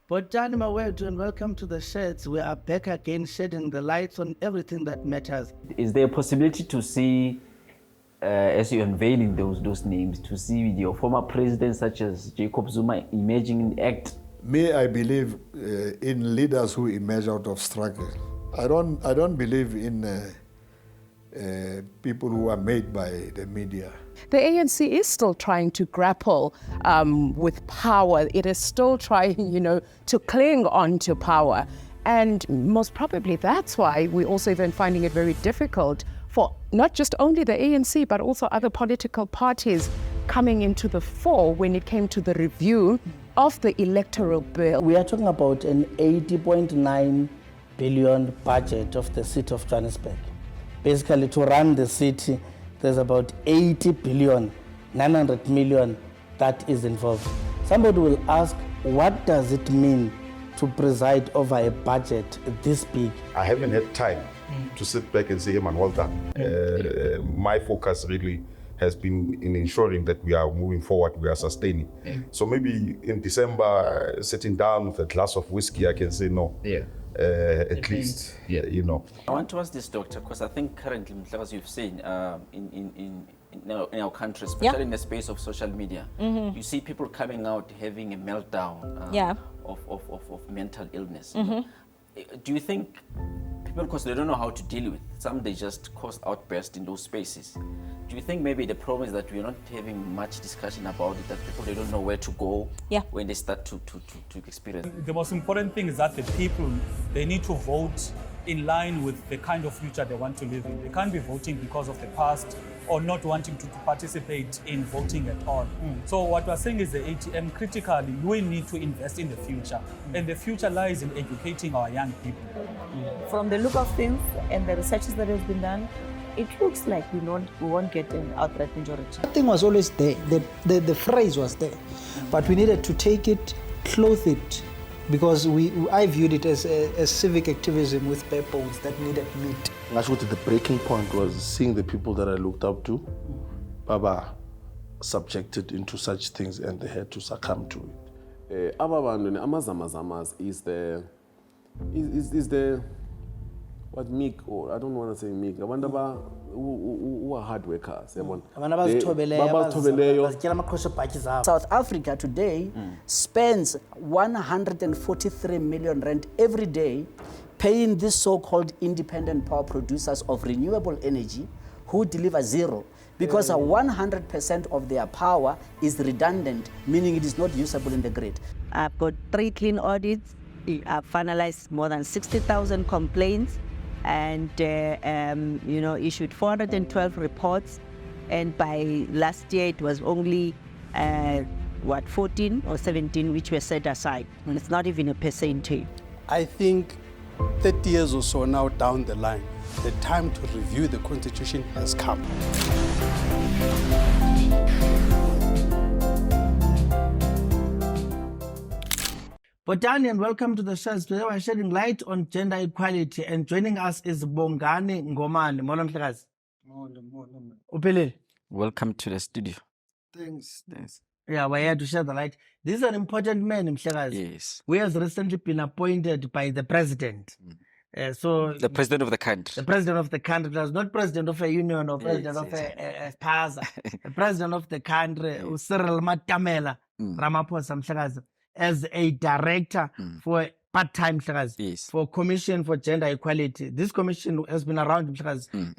Bongani Ngomane, and welcome to the Sheds. We are back again, shedding the lights on everything that matters. Is there a possibility to see, as you're unveiling those names, to see your former presidents such as Jacob Zuma emerging in the act? Me, I believe in leaders who emerge out of struggle. I don't believe in people who are made by the media. The ANC is still trying to grapple with power. It is still trying, to cling on to power. And most probably that's why we're also even finding it very difficult for not just only the ANC, but also other political parties coming into the fore when it came to the review of the electoral bill. We are talking about an 80.9 billion budget of the city of Johannesburg. Basically, to run the city, there's about 80 billion, 900 million that is involved. Somebody will ask, what does it mean to preside over a budget this big? I haven't had time to sit back and say, hey man, well done. My focus really has been in ensuring that we are moving forward, we are sustaining. So maybe in December, sitting down with a glass of whiskey, I can say no. At least, I want to ask this, doctor, because I think currently, as you've seen, in our country, especially in the space of social media, you see people coming out having a meltdown of mental illness. Do you think people, because they don't know how to deal with it, some they just cause outbursts in those spaces? Do you think maybe the problem is that we're not having much discussion about it, that people, they don't know where to go when they start to experience? The most important thing is that the people, they need to vote in line with the kind of future they want to live in. They can't be voting because of the past or not wanting to participate in voting at all. So what we're saying is the ATM, critically, we need to invest in the future. And the future lies in educating our young people. From the look of things and the researches that has been done, it looks like we won't get an outright majority. The thing was always there, the phrase was there, but we needed to take it, clothe it, because I viewed it as civic activism with purpose that needed meat. Actually, the breaking point was seeing the people that I looked up to, Baba, subjected into such things and they had to succumb to it. Amazamazamas is the what meek, or I don't want to say meek, abantu who are hard workers. South Africa today spends 143 million rand every day paying these so-called independent power producers of renewable energy who deliver zero, because 100% of their power is redundant, meaning it is not usable in the grid. I've got 3 clean audits. I've finalized more than 60,000 complaints and issued 412 reports. And by last year, it was only 14 or 17 which were set aside. And it's not even a percentage. I think 30 years or so now down the line, the time to review the Constitution has come. Bongani, and welcome to the Sheds. Today we're shedding light on gender equality, and joining us is Bongani Ngomane. Welcome to the studio. Thanks. Yeah, we're here to shed the light. This is an important man, Yes. who has recently been appointed by the president. So the president of the country. The president of the country, not president of a union or president of a PASA. The president of the country, Cyril Matamela Ramaphosa, as a director for part-time for Commission for Gender Equality. This commission has been around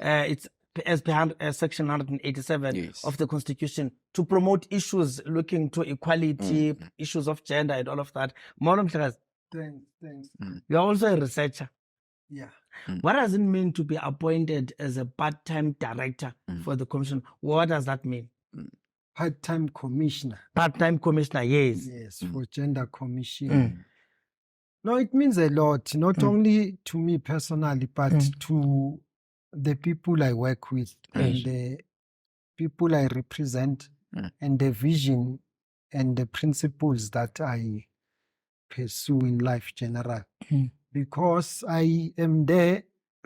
it's as per Section 187 of the Constitution to promote issues looking to equality, issues of gender and all of that. Thanks. You're also a researcher. Yeah. What does it mean to be appointed as a part-time director for the commission? What does that mean? Part-time commissioner. Part-time commissioner, yes. Yes, for Gender Commission. No, it means a lot, not only to me personally, but to the people I work with and the people I represent and the vision and the principles that I pursue in life generally. Because I am there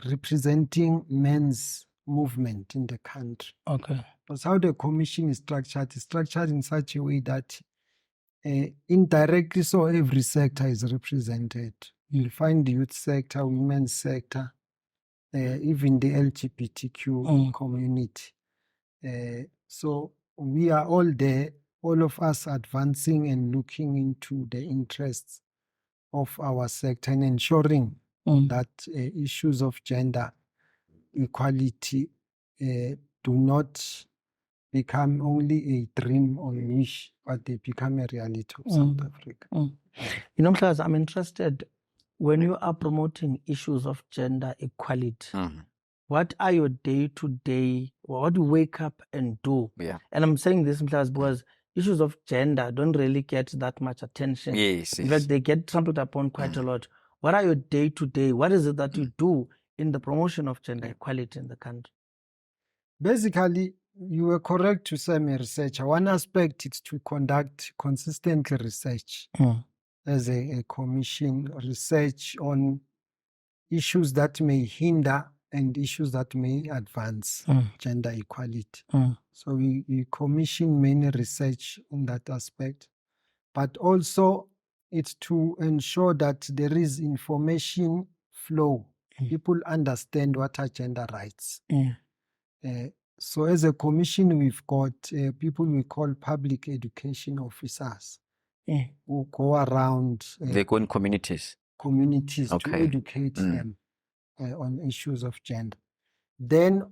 representing men's movement in the country. Okay. Because how the commission is structured in such a way that indirectly, so every sector is represented. You'll find the youth sector, women's sector, even the LGBTQ community. So we are all there, all of us advancing and looking into the interests of our sector and ensuring that issues of gender equality do not become only a dream or a wish, but they become a reality of South Africa. You know, Mhlaz, I'm interested, when you are promoting issues of gender equality, what are your day-to-day, what do you wake up and do? Yeah. And I'm saying this, Mhlaz, because issues of gender don't really get that much attention. Yes, In yes. fact, they get trampled upon quite a lot. What are your day-to-day? What is it that you do in the promotion of gender equality in the country? Basically, you were correct to say I'm a researcher. One aspect is to conduct consistent research as a commission, research on issues that may hinder and issues that may advance gender equality. So we commission many research on that aspect, but also it's to ensure that there is information flow. People understand what are gender rights. So as a commission, we've got people we call public education officers who go around They go in communities. to Okay. educate them on issues of gender. Then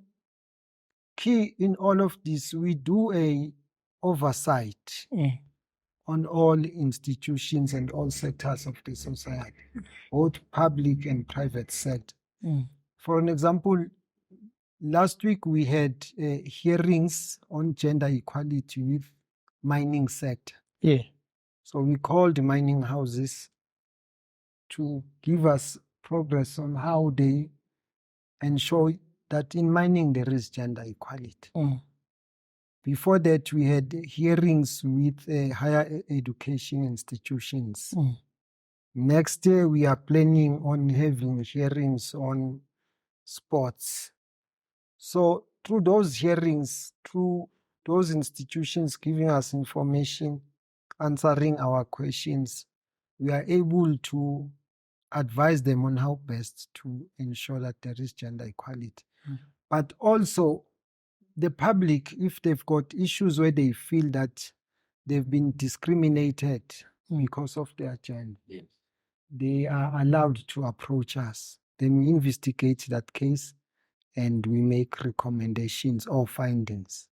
key in all of this, we do a oversight on all institutions and all sectors of the society, both public and private sector. For an example, last week we had hearings on gender equality with mining sector. So we called mining houses to give us progress on how they ensure that in mining there is gender equality. Before that, we had hearings with higher education institutions. Next year, we are planning on having hearings on sports. So through those hearings, through those institutions giving us information, answering our questions, we are able to advise them on how best to ensure that there is gender equality. But also, the public, if they've got issues where they feel that they've been discriminated because of their gender, they are allowed to approach us. Then we investigate that case and we make recommendations or findings.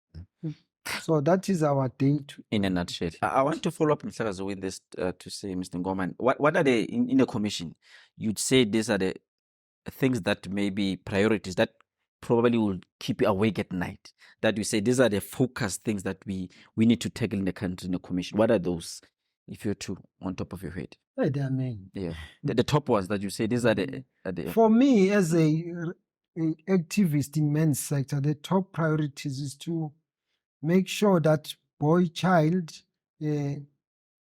So that is our day in a nutshell. I want to follow up Mhlakazi with this to say, Mr. Ngomane, what are the, in the commission, you'd say these are the things that may be priorities that probably will keep you awake at night, that you say these are the focus things that we need to tackle in the country, in the commission? What are those, if you're two on top of your head? There are many. Yeah, the top ones that you say these are the For me, as a activist in men's sector, the top priorities is to make sure that boy child in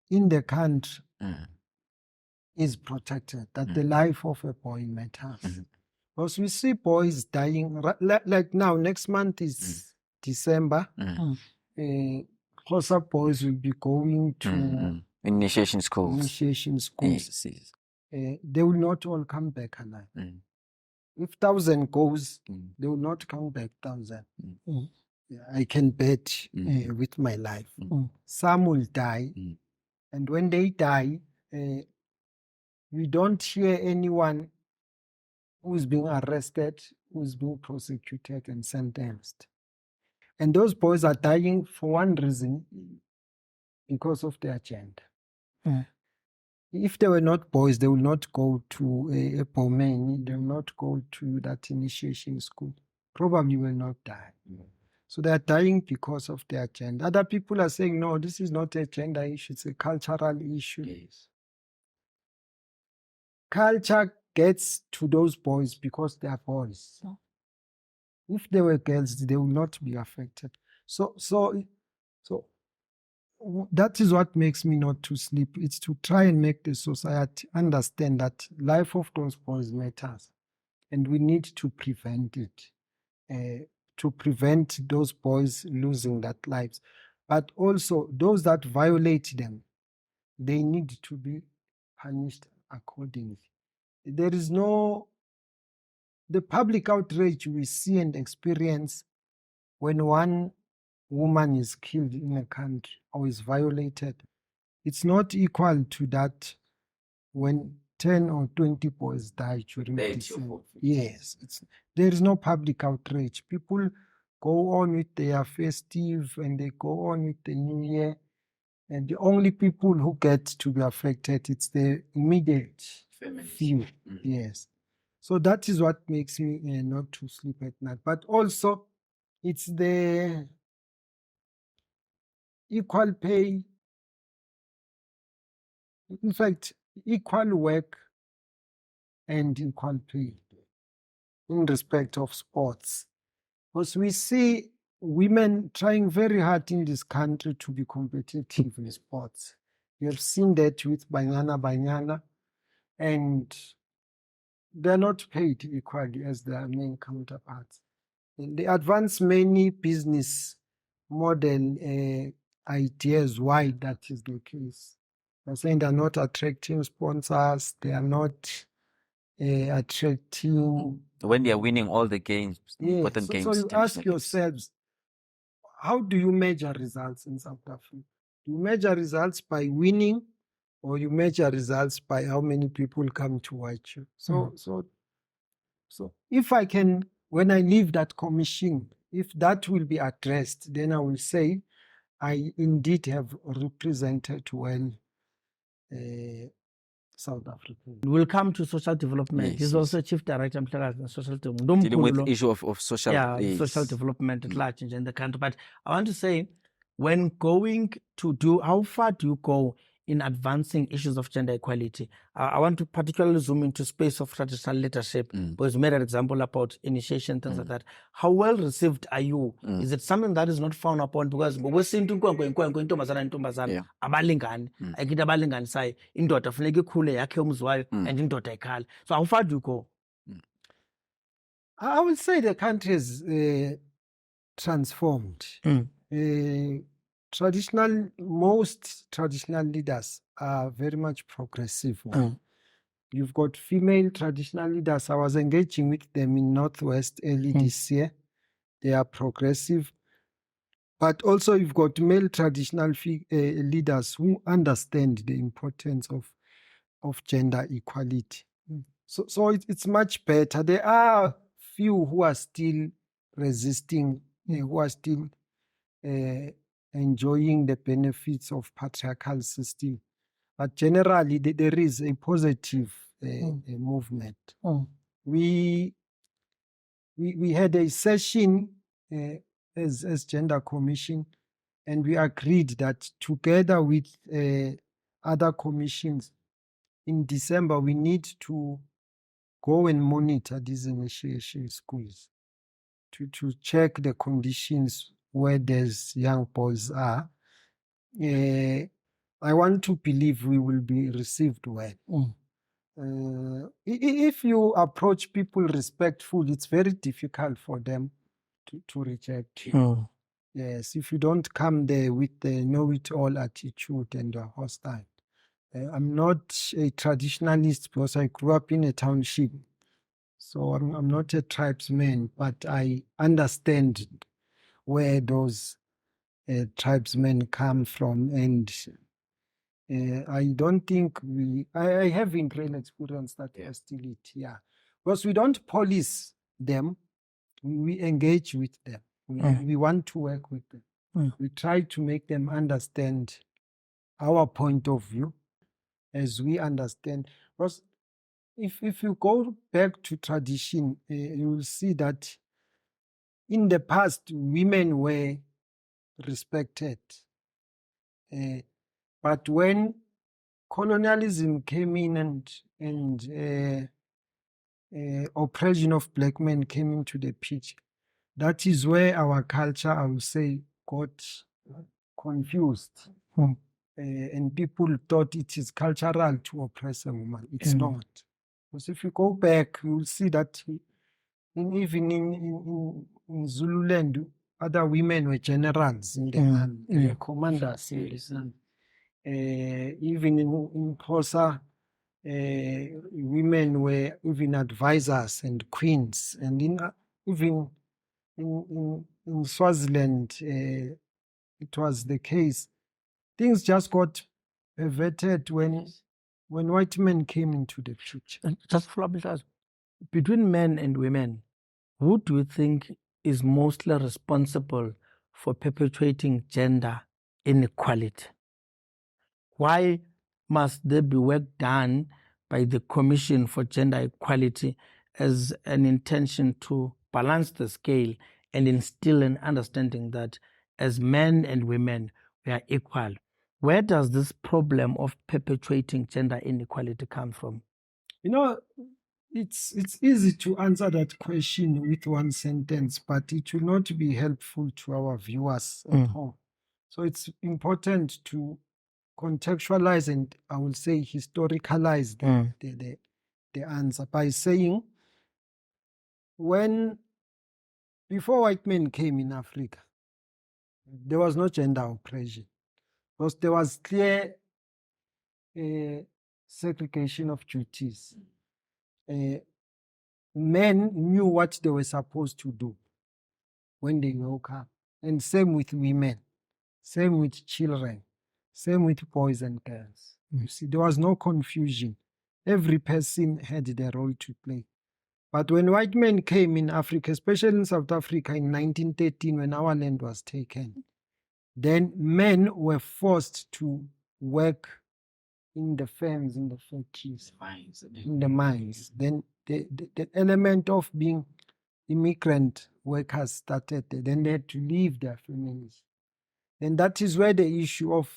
the country is protected, that the life of a boy matters. Because we see boys dying, like now, next month is December. Closer boys will be going to initiation schools. Yes. They will not all come back alive. If 1,000 goes, they will not come back 1,000. I can bet with my life. Some will die, and when they die, we don't hear anyone who's being arrested, who's being prosecuted and sentenced. And those boys are dying for one reason, because of their gender. If they were not boys, they will not go to a Bongani, they will not go to that initiation school. Probably will not die. So they are dying because of their gender. Other people are saying, no, this is not a gender issue, it's a cultural issue. Yes. Culture gets to those boys because they are boys. If they were girls, they will not be affected. So that is what makes me not to sleep. It's to try and make the society understand that life of those boys matters, and we need to prevent it, to prevent those boys losing their lives. But also those that violate them, they need to be punished accordingly. There is no, the public outrage we see and experience when one woman is killed in a country or is violated, it's not equal to that when 10 or 20 boys die during this. Yes, there is no public outrage. People go on with their festive and they go on with the new year. And the only people who get to be affected, it's the immediate few. Yes. So that is what makes me not to sleep at night. But also, it's the equal pay. In fact, equal work and equal pay in respect of sports. Because we see women trying very hard in this country to be competitive in sports. We have seen that with Banyana, and they're not paid equally as their main counterparts. And they advance many business model ideas why that is the case. They're saying they're not attracting sponsors, they are not attracting. When they are winning all the games, important so, games. So you ask yourselves, how do you measure results in South Africa? Do you measure results by winning, or you measure results by how many people come to watch you? So if I can, when I leave that commission, if that will be addressed, then I will say I indeed have represented well South Africa. We'll come to social development. He's also Chief Director of Social Development. Dealing with the issue of social, social development at large in the country. But I want to say, when going to do, how far do you go in advancing issues of gender equality? I want to particularly zoom into space of traditional leadership, because you made an example about initiation, things like that. How well received are you? Is it something that is not frowned upon? Because we're seeing intombazana abalingani, ayikho abalinganisayo, indoda funeka ikhule yakhe umzi wayo and indoda ikhale. So how far do you go? I would say the country is transformed. Most traditional leaders are very much progressive. You've got female traditional leaders. I was engaging with them in Northwest early this year. They are progressive. But also you've got male traditional leaders who understand the importance of gender equality. So it's much better. There are few who are still resisting, who are still enjoying the benefits of patriarchal system. But generally, there is a positive movement. We had a session as Gender Commission, and we agreed that together with other commissions, in December, we need to go and monitor these initiation schools to check the conditions where these young boys are. I want to believe we will be received well. If you approach people respectfully, it's very difficult for them to reject you. Yes, if you don't come there with the know-it-all attitude and are hostile. I'm not a traditionalist because I grew up in a township. So I'm not a tribesman, but I understand where those tribesmen come from. And I don't think I have in real experience that hostility, because we don't police them, we engage with them. We want to work with them. We try to make them understand our point of view as we understand. Because if you go back to tradition, you will see that in the past, women were respected. But when colonialism came in and oppression of black men came into the picture, that is where our culture, I would say, got confused. And people thought it is cultural to oppress a woman. It's not. Because if you go back, you will see that even in Zululand, other women were generals in the army, commanders in the army. Even in Xhosa, women were even advisors and queens, and even in Swaziland, it was the case. Things just got perverted when white men came into the picture. And just follow up, between men and women, who do you think is mostly responsible for perpetuating gender inequality? Why must there be work done by the Commission for Gender Equality as an intention to balance the scale and instill an understanding that as men and women, we are equal? Where does this problem of perpetuating gender inequality come from? You know, it's easy to answer that question with one sentence, but it will not be helpful to our viewers at home. So it's important to contextualize and I will say historicalize the answer by saying before white men came in Africa, there was no gender oppression because there was clear segregation of duties. Men knew what they were supposed to do when they woke up, and same with women, same with children, same with boys and girls. You see, there was no confusion. Every person had their role to play. But when white men came in Africa, especially in South Africa in 1913, when our land was taken, then men were forced to work in the farms, in the factories, in the mines. Then the element of being immigrant workers started. Then they had to leave their families. And that is where the issue of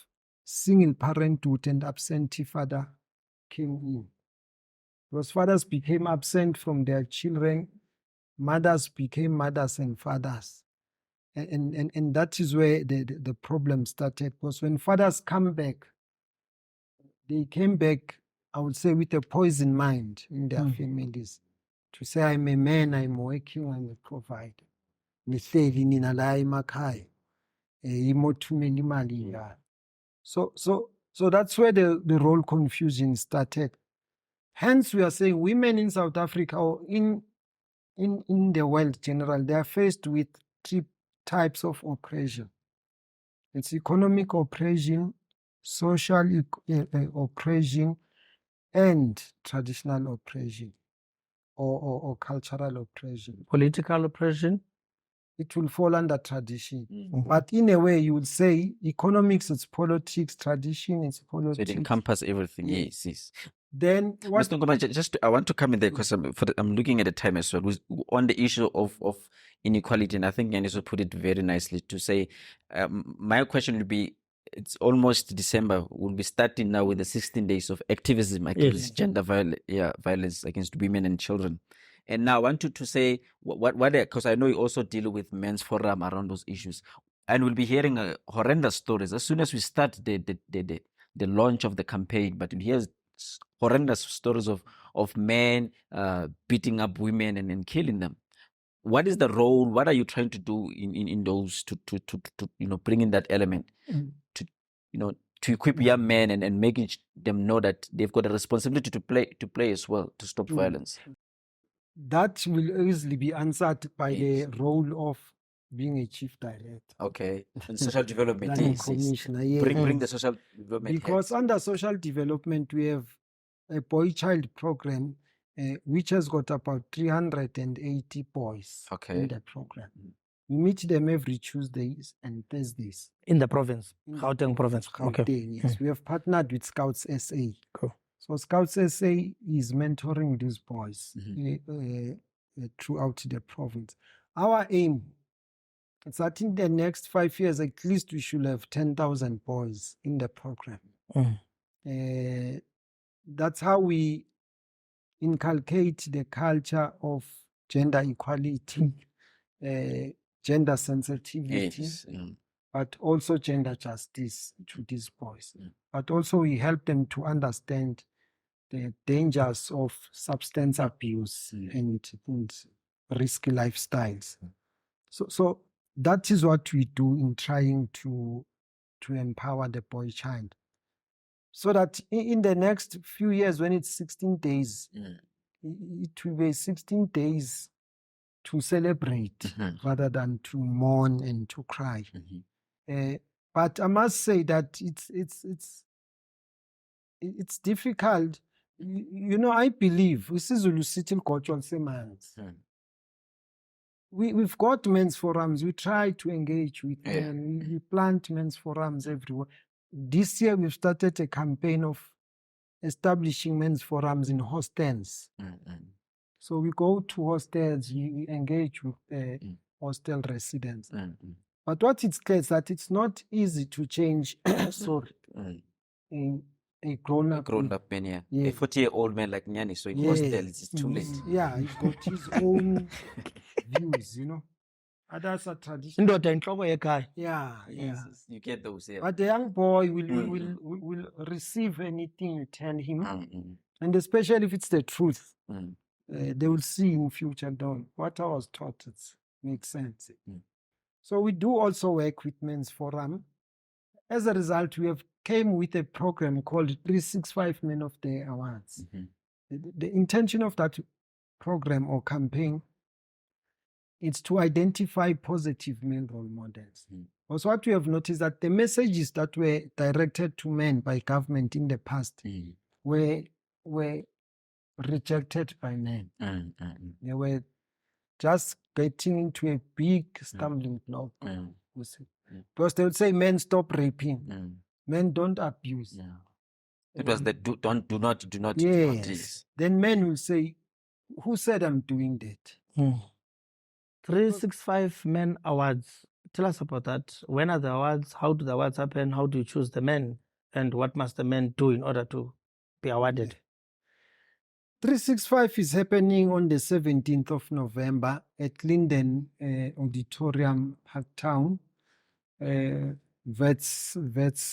single parenthood and absentee father came in. Because fathers became absent from their children, mothers became mothers and fathers. And that is where the problem started. Because when fathers come back, they came back, I would say, with a poisoned mind in their families. To say, I'm a man, I'm working, I'm a provider. Nihleli nina la emakhaya, imothumela imali ngani. So that's where the role confusion started. Hence, we are saying women in South Africa or in the world general, they are faced with three types of oppression. It's economic oppression, social oppression, and traditional oppression or cultural oppression. Political oppression? It will fall under tradition. But in a way, you would say economics, it's politics, tradition, it's politics. So it encompasses everything, yes. Then what? Mr. Ngomane, I want to come in there because I'm looking at the time as well. On the issue of inequality, and I think Yaniso put it very nicely to say, my question would be, it's almost December. We'll be starting now with the 16 days of activism against gender violence against women and children. And now I want you to say what because I know you also deal with men's forum around those issues, and we'll be hearing horrendous stories as soon as we start the launch of the campaign. But here's horrendous stories of men beating up women and killing them. What is the role? What are you trying to do in those to bring in that element to equip young men and making them know that they've got a responsibility to play as well to stop violence? That will easily be answered by the role of being a chief director. Okay, and social development. Commissioner. Bring the social development. Because under social development, we have a boy-child program which has got about 380 boys in the program. We meet them every Tuesdays and Thursdays. In the province? Gauteng province? Gauteng, yes. We have partnered with Scouts SA. Cool. So Scouts SA is mentoring these boys throughout the province. Our aim is that in the next 5 years, at least we should have 10,000 boys in the program. That's how we inculcate the culture of gender equality, gender sensitivity, but also gender justice to these boys. But also we help them to understand the dangers of substance abuse and risky lifestyles. So that is what we do in trying to empower the boy child. so that in the next few years, when it's 16 days, it will be 16 days to celebrate rather than to mourn and to cry. But I must say that it's difficult. You know, I believe isiZulu sithi ligotshwa lisemanzi. We've got men's forums. We try to engage with them. We plant men's forums everywhere. This year, we've started a campaign of establishing men's forums in hostels. So we go to hostels, we engage with hostel residents. But what it's clear is that it's not easy to change a grown-up man, yeah. A 40-year-old man like Nyani, so in hostels, it's too late. Yeah, he's got his own views, you know. Others are traditional. Yeah. You get those, yeah. But the young boy will receive anything you tell him, and especially if it's the truth, they will see in future down what I was taught. It makes sense. So we do also work with Men's Forum. As a result, we have came with a program called 365 Men of the Awards. The intention of that program or campaign is to identify positive male role models. Also, what we have noticed that the messages that were directed to men by government in the past were rejected by men. They were just getting into a big stumbling block. Because they would say, men, stop raping. Men, don't abuse. It was the do not. Yes. Then men will say, who said I'm doing that? 365 Men Awards. Tell us about that. When are the awards? How do the awards happen? How do you choose the men? And what must the men do in order to be awarded? 365 is happening on the 17th of November at Linden Auditorium, Parktown, Wits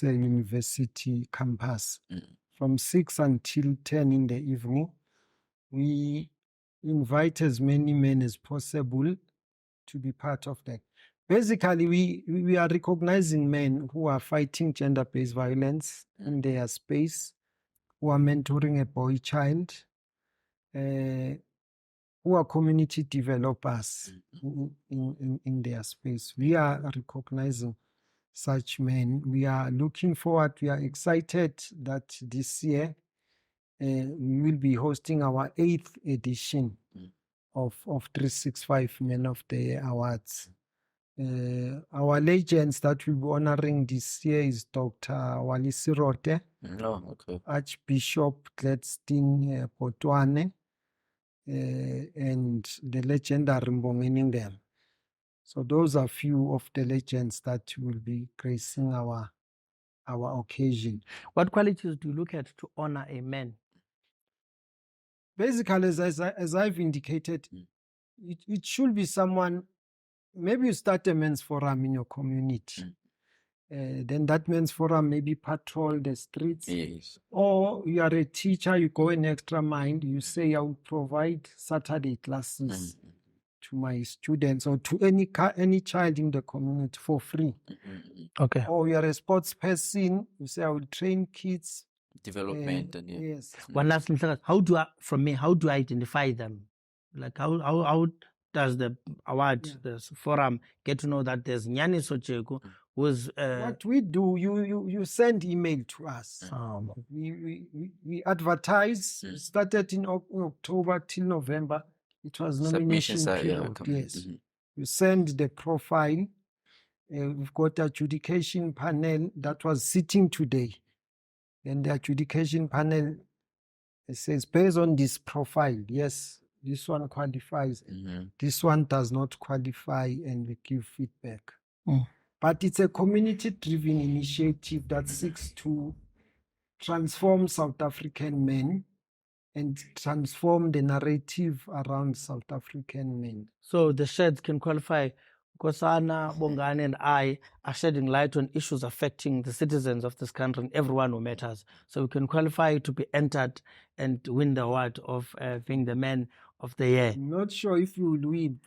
University campus, from 6 until 10 in the evening. We invite as many men as possible to be part of that. Basically, we are recognizing men who are fighting gender-based violence in their space, who are mentoring a boy child, who are community developers in their space. We are recognizing such men. We are looking forward, we are excited that this year we will be hosting our 8th edition of 365 Men of the Awards. Our legends that we'll be honoring this year is Dr. Wali Sirote, Archbishop Gladstone Potwane, and the legendary Bongani Ngomane. So those are few of the legends that will be gracing our occasion. What qualities do you look at to honor a man? Basically, as I've indicated, it should be someone. Maybe you start a men's forum in your community. Then that men's forum maybe patrol the streets. Yes. Or you are a teacher, you go an extra mile, you say, I will provide Saturday classes to my students or to any child in the community for free. Okay. Or you are a sports person, you say, I will train kids. Development. Yes. One last thing, how do I identify them? Like how does the award, the forum, get to know that there's Nyani Socheko who's... What we do, you send email to us. We advertise. We started in October till November. It was nomination period. Yes. You send the profile. We've got adjudication panel that was sitting today. And the adjudication panel says, based on this profile, yes, this one qualifies. This one does not qualify, and we give feedback. But it's a community-driven initiative that seeks to transform South African men and transform the narrative around South African men. So the sheds can qualify. Kosana, Bongani, and I are shedding light on issues affecting the citizens of this country and everyone who matters. So we can qualify to be entered and win the award of being the man of the year. I'm not sure if you will win.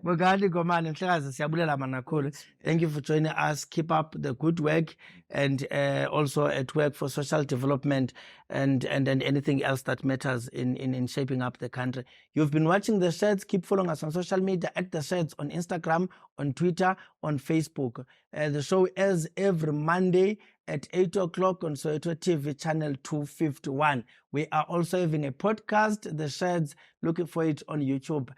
Bongani Ngomane, Mhlekazi, siyabulela manakhulu. Thank you for joining us. Keep up the good work, and also at work for social development and anything else that matters in shaping up the country. You've been watching The Sheds. Keep following us on social media at The Sheds on Instagram, on Twitter, on Facebook. The show airs every Monday at 8 o'clock on Soweto TV channel 251. We are also having a podcast, The Sheds. Looking for it on YouTube.